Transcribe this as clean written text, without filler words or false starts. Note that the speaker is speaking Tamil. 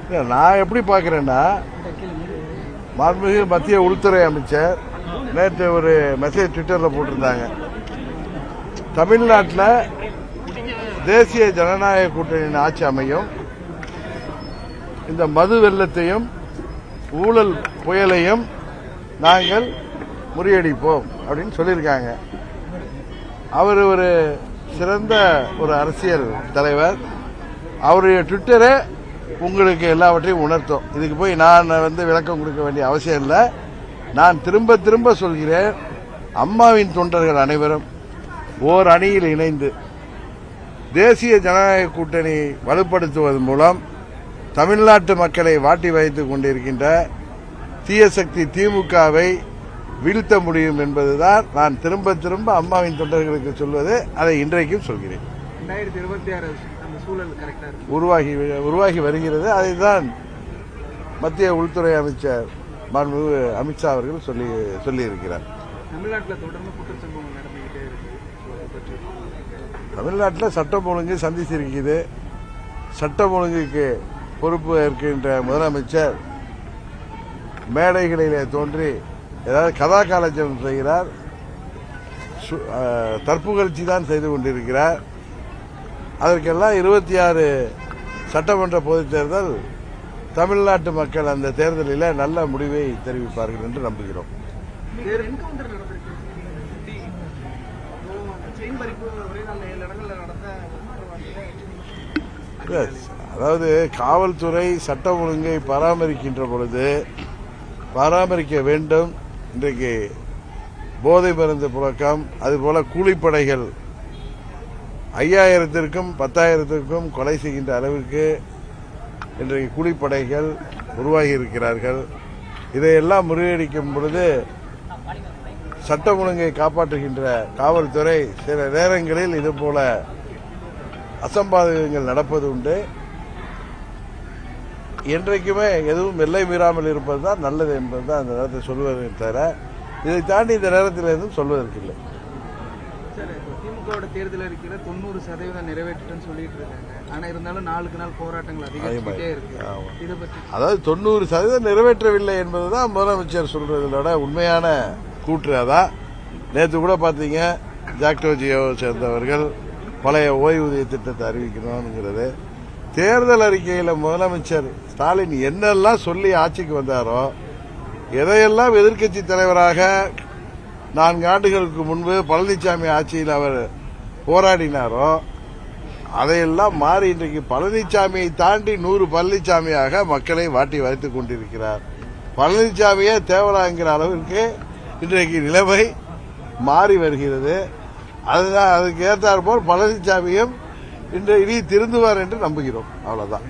நான் எப்படி பார்க்கிறேன்னா, மாண்புமிகு மத்திய உள்துறை அமைச்சர் நேற்று ஒரு மெசேஜ் ட்விட்டர்ல போட்டிருந்தாங்க. தமிழ்நாட்டில் தேசிய ஜனநாயக கூட்டணியின் ஆட்சி அமையும், இந்த மது வெள்ளத்தையும் ஊழல் புயலையும் நாங்கள் முறியடிப்போம் அப்படின்னு சொல்லியிருக்காங்க. அவர் ஒரு சிறந்த ஒரு அரசியல் தலைவர். அவருடைய ட்விட்டரை உங்களுக்கு எல்லாவற்றையும் உணர்த்தும். இதுக்கு போய் நான் விளக்கம் கொடுக்க வேண்டிய அவசியம் இல்லை. நான் திரும்ப திரும்ப சொல்கிறேன், அம்மாவின் தொண்டர்கள் அனைவரும் ஓர் அணியில் இணைந்து தேசிய ஜனநாயக கூட்டணி வலுப்படுத்துவதன் மூலம் தமிழ்நாட்டு மக்களை வாட்டி வைத்துக் கொண்டிருக்கின்ற தீய சக்தி திமுகவை வீழ்த்த முடியும் என்பதுதான் நான் திரும்ப திரும்ப அம்மாவின் தொண்டர்களுக்கு சொல்வது. அதை இன்றைக்கும் சொல்கிறேன். 2026 உருவாகி வருகிறது. அதைதான் மத்திய உள்துறை அமைச்சர் மாண்புமிகு அமித்ஷா அவர்கள் சொல்லியிருக்கிறார். தமிழ்நாட்டில் தொடர்ந்து குற்றச்சம்பவங்கள் நடந்துகிட்டே இருக்கு. தமிழ்நாட்டில் சட்டம் ஒழுங்கு சந்திச்சிருக்கிறது. சட்டம் ஒழுங்குக்கு பொறுப்பு ஏற்கின்ற முதலமைச்சர் மேடைகளிலே தோன்றி ஏதாவது கதா காலட்சேபம் செய்கிறார், தற்புகழ்ச்சி தான் செய்து கொண்டிருக்கிறார். அதற்கெல்லாம் 26 சட்டமன்ற பொதுத் தேர்தல் தமிழ்நாட்டு மக்கள் அந்த தேர்தலில் நல்ல முடிவை தெரிவிப்பார்கள் என்று நம்புகிறோம். அதாவது காவல்துறை சட்டம் ஒழுங்கை பராமரிக்கின்ற பொழுது பராமரிக்க வேண்டும். இன்றைக்கு போதை மருந்து புழக்கம், அதுபோல கூலிப்படைகள் 5000த்திற்கும் 10,000த்திற்கும் கொலை செய்கின்ற அளவிற்கு இன்றைக்கு கூலிப்படைகள் உருவாகி இருக்கிறார்கள். இதையெல்லாம் முறியடிக்கும் பொழுது சட்டம் ஒழுங்கை காப்பாற்றுகின்ற காவல்துறை சில நேரங்களில் இதுபோல அசம்பாவிதங்கள் நடப்பது உண்டு. என்றைக்குமே எதுவும் எல்லை மீறாமல் இருப்பதுதான் நல்லது என்பதுதான் அந்த நேரத்தில் சொல்வதை தவிர இதை தாண்டி இந்த நேரத்தில் எதுவும் சொல்வதற்கில்லை. திமுக தேர்தல் அறிக்கையில 90% நிறைவேற்றுன்னு சொல்லிட்டு இருக்காங்க. ஆனா இருந்தாலும் நாளுக்கு நாள் போராட்டங்கள் அதிகரிச்சுட்டே இருக்கு. இதை பற்றி அதாவது 90% நிறைவேற்றவில்லை என்பதுதான் முதலமைச்சர் சொல்றதோட உண்மையான கூற்று. அதான் நேற்று கூட பாத்தீங்க, ஜாக்டோ ஜியோவை சேர்ந்தவர்கள் பழைய ஓய்வூதிய திட்டத்தை அறிவிக்கணும்ங்கிறது. தேர்தல் அறிக்கையில் முதலமைச்சர் ஸ்டாலின் என்னெல்லாம் சொல்லி ஆட்சிக்கு வந்தாரோ, எதையெல்லாம் எதிர்க்கட்சி தலைவராக 4 ஆண்டுகளுக்கு முன்பு பழனிசாமி ஆட்சியில் அவர் போராடினாரோ அதையெல்லாம் மாறி இன்றைக்கு பழனிசாமியை தாண்டி 100 பழனிசாமியாக மக்களை வாட்டி வைத்துக் கொண்டிருக்கிறார். பழனிசாமியே தேவலாங்கிற அளவிற்கு இன்றைக்கு நிலைமை மாறி வருகிறது. அதுதான் அதுக்கு ஏற்றாற்போல் பழனிசாமியும் இனி திருந்துவார் என்று நம்புகிறோம். அவ்வளவுதான்.